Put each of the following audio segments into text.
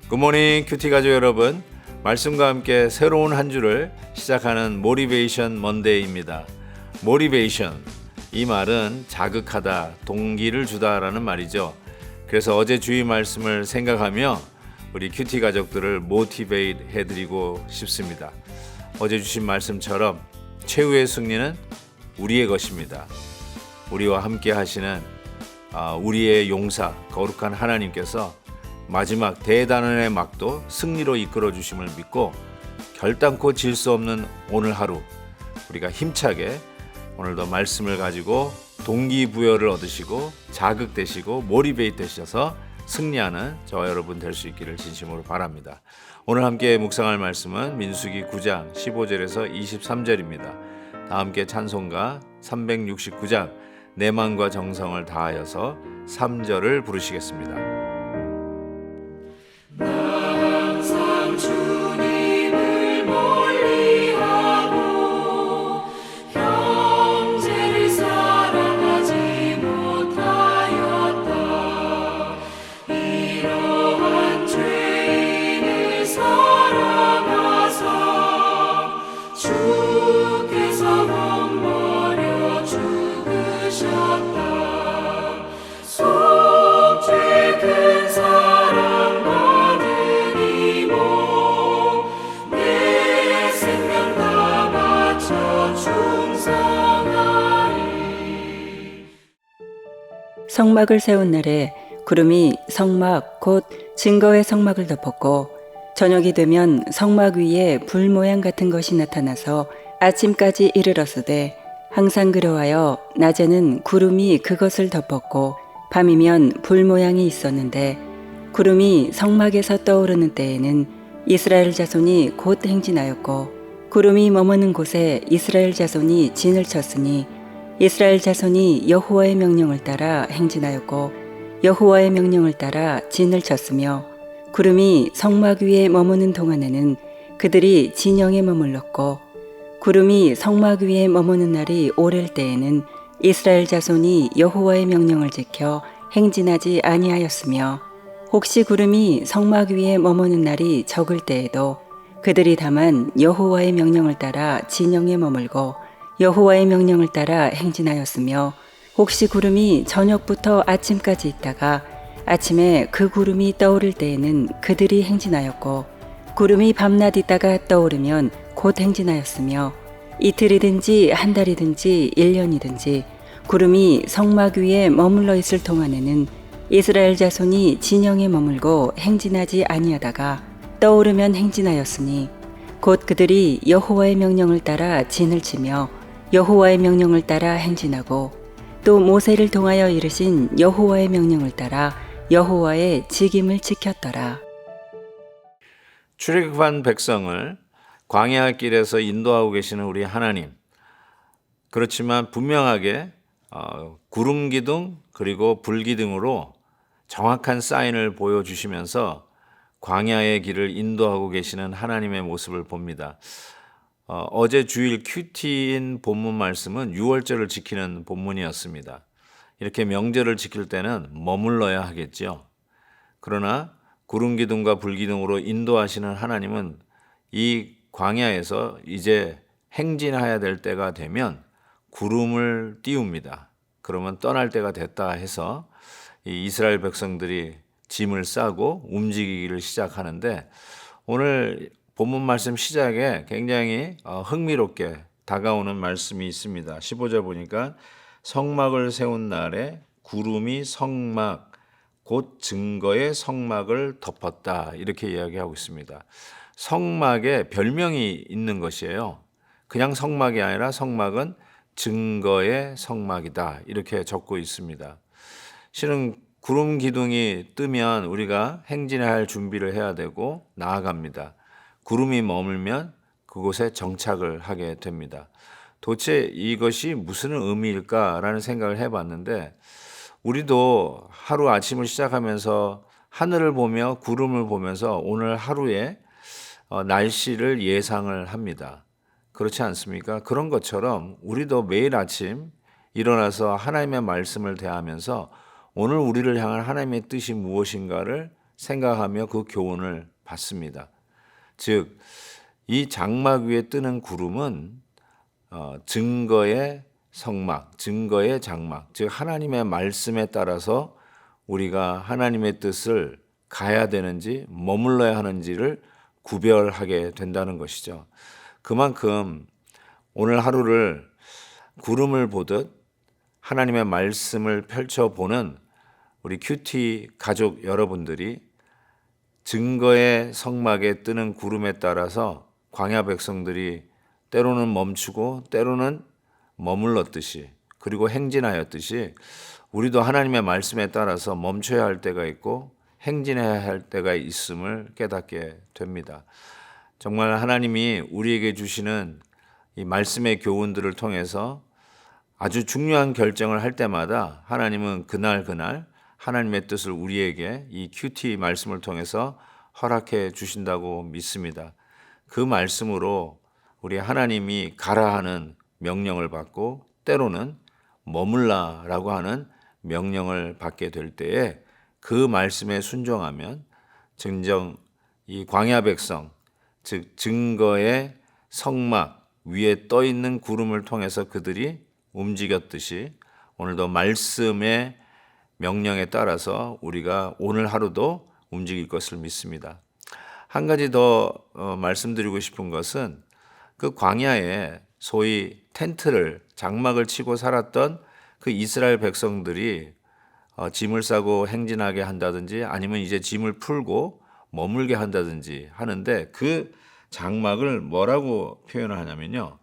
굿모닝 큐티 가족 여러분, 말씀과 함께 새로운 한 주를 시작하는 모티베이션 먼데이입니다. 모티베이션, 이 말은 자극하다, 동기를 주다라는 말이죠. 그래서 어제 주의 말씀을 생각하며 우리 큐티 가족들을 모티베이트 해드리고 싶습니다. 어제 주신 말씀처럼 최후의 승리는 우리의 것입니다. 우리와 함께 하시는 우리의 용사, 거룩한 하나님께서 마지막 대단원의 막도 승리로 이끌어 주심을 믿고 결단코 질 수 없는 오늘 하루, 우리가 힘차게 오늘도 말씀을 가지고 동기부여를 얻으시고 자극되시고 모티베이트 되셔서 승리하는 저와 여러분 될 수 있기를 진심으로 바랍니다. 오늘 함께 묵상할 말씀은 민수기 9장 15절에서 23절입니다. 다 함께 찬송가 369장 내 마음과 정성을 다하여서 3절을 부르시겠습니다. 항상 주님을 멀리하고 형제를 사랑하지 못하였다. 이러한 죄인을 사랑하사 주께서 못 버려 죽으셨다. 속죄 큰 사랑 성막을 세운 날에 구름이 성막 곧 증거의 성막을 덮었고 저녁이 되면 성막 위에 불 모양 같은 것이 나타나서 아침까지 이르렀으되 항상 그러하여 낮에는 구름이 그것을 덮었고 밤이면 불 모양이 있었는데 구름이 성막에서 떠오르는 때에는 이스라엘 자손이 곧 행진하였고 구름이 머무는 곳에 이스라엘 자손이 진을 쳤으니 이스라엘 자손이 여호와의 명령을 따라 행진하였고 여호와의 명령을 따라 진을 쳤으며 구름이 성막 위에 머무는 동안에는 그들이 진영에 머물렀고 구름이 성막 위에 머무는 날이 오랠 때에는 이스라엘 자손이 여호와의 명령을 지켜 행진하지 아니하였으며 혹시 구름이 성막 위에 머무는 날이 적을 때에도 그들이 다만 여호와의 명령을 따라 진영에 머물고 여호와의 명령을 따라 행진하였으며 혹시 구름이 저녁부터 아침까지 있다가 아침에 그 구름이 떠오를 때에는 그들이 행진하였고 구름이 밤낮 있다가 떠오르면 곧 행진하였으며 이틀이든지 한 달이든지 1년이든지 구름이 성막 위에 머물러 있을 동안에는 이스라엘 자손이 진영에 머물고 행진하지 아니하다가 떠오르면 행진하였으니 곧 그들이 여호와의 명령을 따라 진을 치며 여호와의 명령을 따라 행진하고 또 모세를 통하여 이르신 여호와의 명령을 따라 여호와의 직임을 지켰더라. 출애굽한 백성을 광야 길에서 인도하고 계시는 우리 하나님, 그렇지만 분명하게 구름 기둥 그리고 불 기둥으로 정확한 사인을 보여주시면서 광야의 길을 인도하고 계시는 하나님의 모습을 봅니다. 어제 주일 큐티인 본문 말씀은 유월절을 지키는 본문이었습니다. 이렇게 명절을 지킬 때는 머물러야 하겠죠. 그러나 구름 기둥과 불 기둥으로 인도하시는 하나님은 이 광야에서 이제 행진해야 될 때가 되면 구름을 띄웁니다. 그러면 떠날 때가 됐다 해서 이 이스라엘 백성들이 짐을 싸고 움직이기를 시작하는데 오늘 본문 말씀 시작에 굉장히 흥미롭게 다가오는 말씀이 있습니다. 15절 보니까 성막을 세운 날에 구름이 성막 곧 증거의 성막을 덮었다 이렇게 이야기하고 있습니다. 성막에 별명이 있는 것이에요. 그냥 성막이 아니라 성막은 증거의 성막이다 이렇게 적고 있습니다. 실은 구름 기둥이 뜨면 우리가 행진해야 할 준비를 해야 되고 나아갑니다. 구름이 머물면 그곳에 정착을 하게 됩니다. 도대체 이것이 무슨 의미일까라는 생각을 해봤는데 우리도 하루 아침을 시작하면서 하늘을 보며 구름을 보면서 오늘 하루의 날씨를 예상을 합니다. 그렇지 않습니까? 그런 것처럼 우리도 매일 아침 일어나서 하나님의 말씀을 대하면서 오늘 우리를 향한 하나님의 뜻이 무엇인가를 생각하며 그 교훈을 받습니다. 즉, 이 장막 위에 뜨는 구름은 증거의 성막, 증거의 장막, 즉 하나님의 말씀에 따라서 우리가 하나님의 뜻을 가야 되는지 머물러야 하는지를 구별하게 된다는 것이죠. 그만큼 오늘 하루를 구름을 보듯 하나님의 말씀을 펼쳐보는 우리 큐티 가족 여러분들이 증거의 성막에 뜨는 구름에 따라서 광야 백성들이 때로는 멈추고 때로는 머물렀듯이 그리고 행진하였듯이 우리도 하나님의 말씀에 따라서 멈춰야 할 때가 있고 행진해야 할 때가 있음을 깨닫게 됩니다. 정말 하나님이 우리에게 주시는 이 말씀의 교훈들을 통해서 아주 중요한 결정을 할 때마다 하나님은 그날 하나님의 뜻을 우리에게 이 큐티 말씀을 통해서 허락해 주신다고 믿습니다. 그 말씀으로 우리 하나님이 가라 하는 명령을 받고 때로는 머물라라고 하는 명령을 받게 될 때에 그 말씀에 순종하면 진정 이 광야 백성, 즉 증거의 성막 위에 떠 있는 구름을 통해서 그들이 움직였듯이 오늘도 말씀의 명령에 따라서 우리가 오늘 하루도 움직일 것을 믿습니다. 한 가지 더 말씀드리고 싶은 것은 그 광야에 소위 텐트를 장막을 치고 살았던 그 이스라엘 백성들이 짐을 싸고 행진하게 한다든지 아니면 이제 짐을 풀고 머물게 한다든지 하는데 그 장막을 뭐라고 표현을 하냐면요.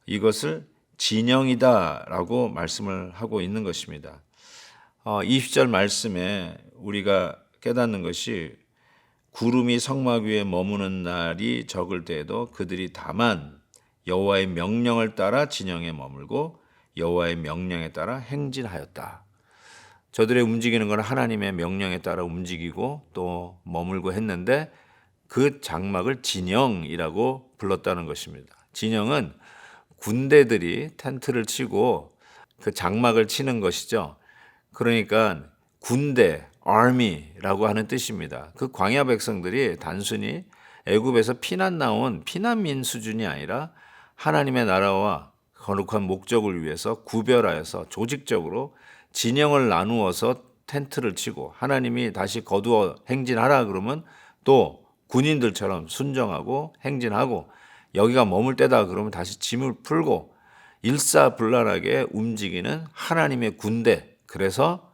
이것을 진영이다라고 말씀을 하고 있는 것입니다. 20절 말씀에 우리가 깨닫는 것이 구름이 성막 위에 머무는 날이 적을 때에도 그들이 다만 여호와의 명령을 따라 진영에 머물고 여호와의 명령에 따라 행진하였다. 저들의 움직이는 건 하나님의 명령에 따라 움직이고 또 머물고 했는데 그 장막을 진영이라고 불렀다는 것입니다. 진영은 군대들이 텐트를 치고 그 장막을 치는 것이죠. 그러니까 군대, army라고 하는 뜻입니다. 그 광야 백성들이 단순히 애굽에서 피난 나온 피난민 수준이 아니라 하나님의 나라와 거룩한 목적을 위해서 구별하여서 조직적으로 진영을 나누어서 텐트를 치고 하나님이 다시 거두어 행진하라 그러면 또 군인들처럼 순종하고 행진하고 여기가 머물 때다 그러면 다시 짐을 풀고 일사불란하게 움직이는 하나님의 군대. 그래서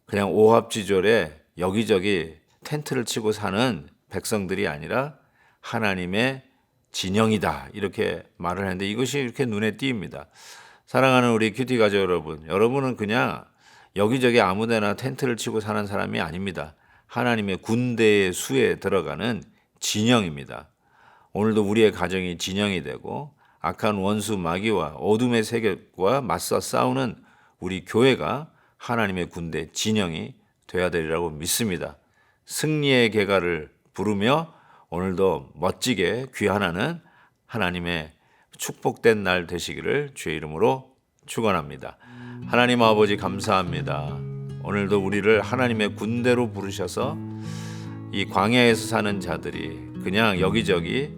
그냥 오합지졸에 여기저기 텐트를 치고 사는 백성들이 아니라 하나님의 진영이다 이렇게 말을 하는데 이것이 이렇게 눈에 띄입니다. 사랑하는 우리 큐티 가족 여러분, 여러분은 그냥 여기저기 아무데나 텐트를 치고 사는 사람이 아닙니다. 하나님의 군대의 수에 들어가는 진영입니다. 오늘도 우리의 가정이 진영이 되고 악한 원수 마귀와 어둠의 세력과 맞서 싸우는 우리 교회가 하나님의 군대 진영이 되어야 되리라고 믿습니다. 승리의 개가를 부르며 오늘도 멋지게 귀환하는 하나님의 축복된 날 되시기를 주의 이름으로 축원합니다. 하나님 아버지 감사합니다. 오늘도 우리를 하나님의 군대로 부르셔서 이 광야에서 사는 자들이 그냥 여기저기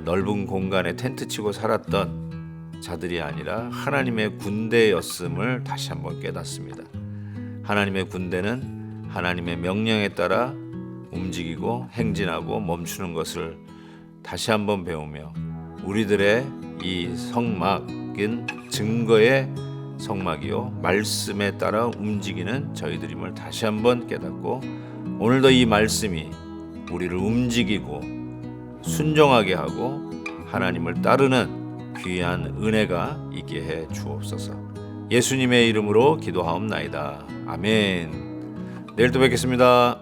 넓은 공간에 텐트 치고 살았던 자들이 아니라 하나님의 군대였음을 다시 한번 깨닫습니다. 하나님의 군대는 하나님의 명령에 따라 움직이고 행진하고 멈추는 것을 다시 한번 배우며 우리들의 이 성막은 증거의 성막이요 말씀에 따라 움직이는 저희들임을 다시 한번 깨닫고 오늘도 이 말씀이 우리를 움직이고 순종하게 하고 하나님을 따르는 귀한 은혜가 있게 해 주옵소서. 예수님의 이름으로 기도하옵나이다. 아멘. 내일 또 뵙겠습니다.